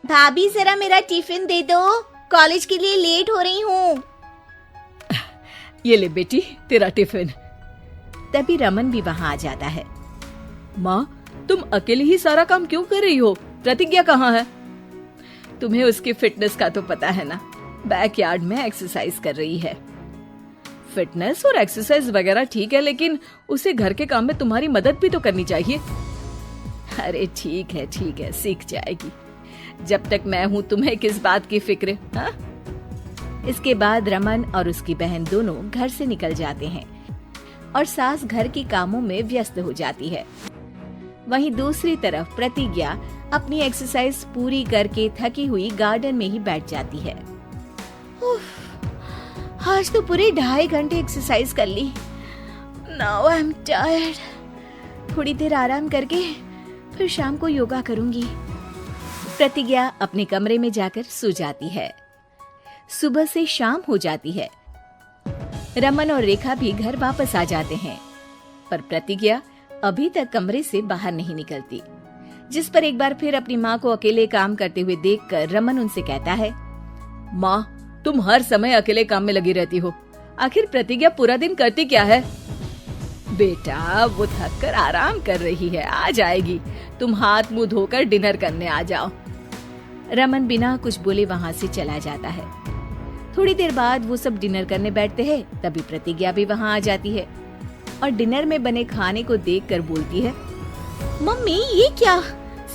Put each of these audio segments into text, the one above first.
भाभी जरा मेरा टिफिन दे दो, कॉलेज के लिए लेट हो रही हूँ। ये ले बेटी तेरा टिफिन। तभी रमन भी वहाँ आ जाता है। माँ, तुम अकेले ही सारा काम क्यों कर रही हो? प्रतिज्ञा कहाँ है? तुम्हें उसकी फिटनेस का तो पता है ना, बैकयार्ड में एक्सरसाइज कर रही है। फिटनेस और एक्सरसाइज वगैरह ठीक है, लेकिन उसे घर के काम में तुम्हारी मदद भी तो करनी चाहिए। अरे ठीक है, सीख जाएगी। जब तक मैं हूँ तुम्हें किस बात की फिक्र? हाँ? इसके बाद रमन और उसकी बहन दोनों घर से निकल जाते हैं और सास घर के कामों में व्यस्त हो जाती है। वहीं दूसरी तरफ प्रतिज्ञा अपनी एक्सरसाइज पूरी करके थकी हुई गार्डन में ही बैठ जाती है। आज तो पूरे 2.5 घंटे एक्सरसाइज कर ली। Now I am tired. थोड़ी देर आराम करके फिर शाम को योगा करूंगी। प्रतिज्ञा अपने कमरे में जाकर सो जाती है। सुबह से शाम हो जाती है। रमन और रेखा भी घर वापस आ जाते हैं, पर प्रतिज्ञा अभी तक कमरे से बाहर नहीं निकलती, जिस पर एक बार फिर अपनी माँ को अकेले काम करते हुए देखकर रमन उनसे कहता है, माँ, तुम हर समय अकेले काम में लगी रहती हो। आखिर प्रतिज्ञा पूरा दिन करती क्या है? बेटा, वो थक कर आराम कर रही है, आ जाएगी। तुम हाथ मुंह धोकर डिनर करने आ जाओ। रमन बिना कुछ बोले वहाँ से चला जाता है। थोड़ी देर बाद वो सब डिनर करने बैठते हैं। तभी प्रतिज्ञा भी वहाँ आ जाती है और डिनर में बने खाने को देखकर बोलती है, मम्मी ये क्या,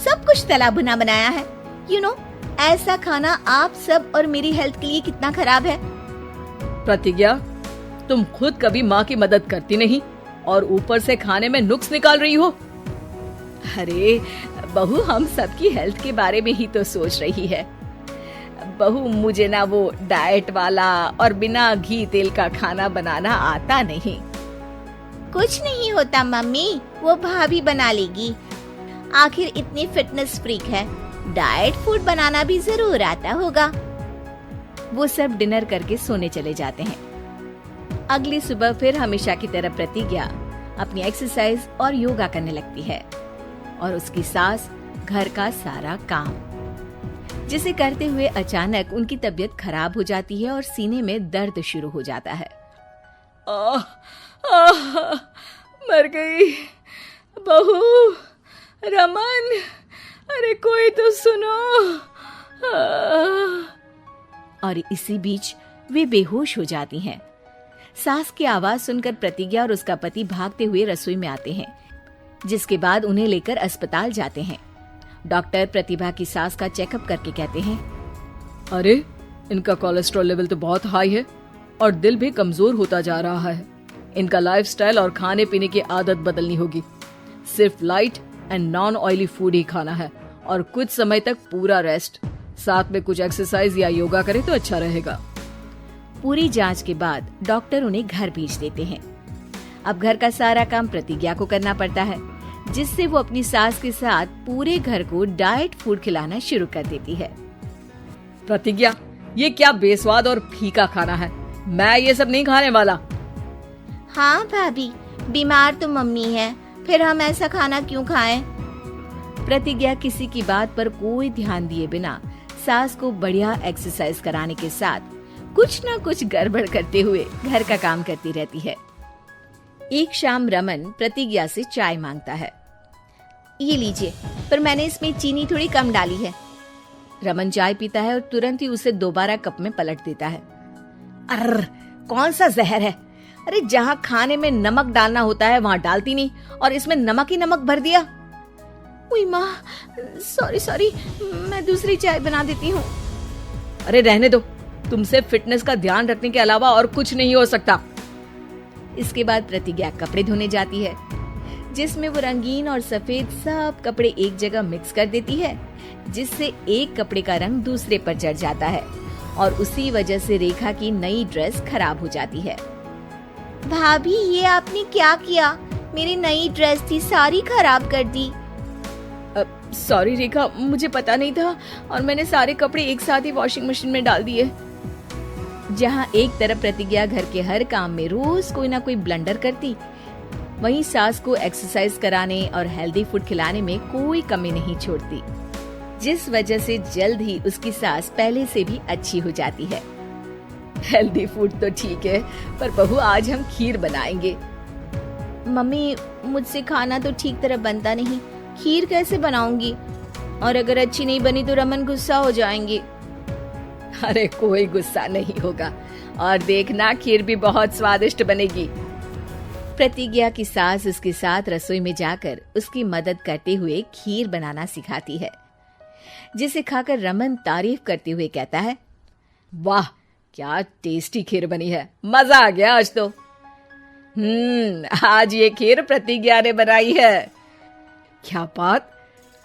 सब कुछ तला भुना बनाया है। यू नो, ऐसा खाना आप सब और मेरी हेल्थ के लिए कितना खराब है। प्रतिज्ञा, तुम खुद कभी माँ की मदद करती नहीं और ऊपर से खाने में नुक्स निकाल रही हो। अरे बहू, हम सबकी हेल्थ के बारे में ही तो सोच रही है। बहू, मुझे ना वो डाइट वाला और बिना घी तेल का खाना बनाना आता नहीं। कुछ नहीं होता मम्मी, वो भाभी बना लेगी। आखिर इतनी फिटनेस फ्रीक है, डाइट फूड बनाना भी जरूर आता होगा। वो सब डिनर करके सोने चले जाते हैं। अगली सुबह फिर हमेशा की तरह प्रतिज्ञा अपनी एक्सरसाइज और योगा करने लगती है और उसकी सास घर का सारा काम, जिसे करते हुए अचानक उनकी तबीयत खराब हो जाती है और सीने में दर्द शुरू हो जाता है। मर गई बहू। रमन, अरे कोई तो सुनो। और इसी बीच वे बेहोश हो जाती हैं। सास की आवाज सुनकर प्रतिज्ञा और उसका पति भागते हुए रसोई में आते हैं, जिसके बाद उन्हें लेकर अस्पताल जाते हैं। डॉक्टर प्रतिभा की सास का चेकअप करके कहते हैं, अरे इनका कोलेस्ट्रॉल लेवल तो बहुत हाई है और दिल भी कमजोर होता जा रहा है। इनका लाइफस्टाइल और खाने पीने की आदत बदलनी होगी। सिर्फ light and non oily food ही खाना है और कुछ समय तक पूरा रेस्ट, साथ में कुछ एक्सरसाइज या योगा करे तो अच्छा रहेगा। पूरी जांच के बाद डॉक्टर उन्हें घर भेज देते हैं। अब घर का सारा काम प्रतिज्ञा को करना पड़ता है, जिससे वो अपनी सास के साथ पूरे घर को डाइट फूड खिलाना शुरू कर देती है। प्रतिज्ञा, ये क्या बेस्वाद और फीका खाना है, मैं ये सब नहीं खाने वाला। हाँ भाभी, बीमार तो मम्मी है, फिर हम ऐसा खाना क्यों खाएं? प्रतिज्ञा किसी की बात पर कोई ध्यान दिए बिना सास को बढ़िया एक्सरसाइज कराने के साथ कुछ न कुछ गड़बड़ करते हुए घर का काम करती रहती है। एक शाम रमन प्रतिज्ञा से चाय मांगता है। ये लीजिए, पर मैंने इसमें चीनी थोड़ी कम डाली है। रमन चाय पीता है और तुरंत ही उसे दोबारा कप में पलट देता है। अर्र, कौन सा जहर है? अरे जहाँ खाने में नमक डालना होता है वहाँ डालती नहीं और इसमें नमक ही नमक भर दिया। उई माँ, सॉरी, मैं दूसरी चाय बना देती हूँ। अरे रहने दो, तुमसे फिटनेस का ध्यान रखने के अलावा और कुछ नहीं हो सकता। इसके बाद प्रतिज्ञा कपड़े धोने जाती है, जिसमें वो रंगीन और सफेद सब कपड़े एक जगह मिक्स कर देती है, जिससे एक कपड़े का रंग दूसरे पर चढ़ जाता है और उसी वजह से रेखा की नई ड्रेस खराब हो जाती है। भाभी, ये आपने क्या किया? मेरी नई ड्रेस थी, सारी खराब कर दी। सॉरी रेखा, मुझे पता नहीं था और मैंने सारे कपड़े एक साथ ही वॉशिंग मशीन में डाल दिए। जहाँ एक तरफ प्रतिज्ञा घर के हर काम में रोज कोई ना कोई ब्लंडर करती, वहीं सास को एक्सरसाइज कराने और हेल्दी फूड खिलाने में कोई कमी नहीं छोड़ती, जिस वजह से जल्द ही उसकी सांस पहले से भी अच्छी हो जाती है। हेल्दी फूड तो ठीक है, पर बहू आज हम खीर बनाएंगे। मम्मी, मुझसे खाना तो ठीक तरह बनता नहीं, खीर कैसे बनाऊंगी? और अगर अच्छी नहीं बनी तो रमन गुस्सा हो जाएंगे। अरे कोई गुस्सा नहीं होगा, और देखना खीर भी बहुत स्वादिष्ट बनेगी। प्रतिज्ञा की सास उसके साथ रसोई में जाकर उसकी मदद करते हुए खीर बनाना सिखाती है, जिसे खाकर रमन तारीफ करते हुए कहता है, वाह क्या टेस्टी खीर बनी है, मजा आ गया आज तो। आज ये खीर प्रतिज्ञा ने बनाई है। क्या बात,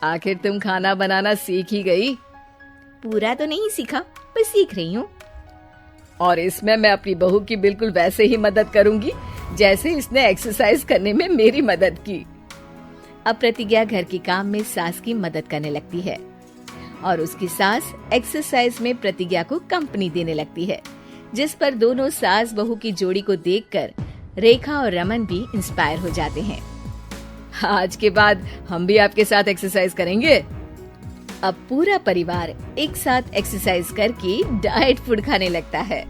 आखिर तुम खाना बनाना सीख ही गई? पूरा तो नहीं सीखा, पर सीख रही हूँ। और इसमें मैं अपनी बहू की बिल्कुल वैसे ही मदद करूंगी जैसे इसने एक्सरसाइज करने में मेरी मदद की। अब प्रतिज्ञा घर के काम में सास की मदद करने लगती है और उसकी सास एक्सरसाइज में प्रतिज्ञा को कंपनी देने लगती है, जिस पर दोनों सास बहू की जोड़ी को देखकर रेखा और रमन भी इंस्पायर हो जाते हैं। आज के बाद हम भी आपके साथ एक्सरसाइज करेंगे। अब पूरा परिवार एक साथ एक्सरसाइज करके डाइट फूड खाने लगता है।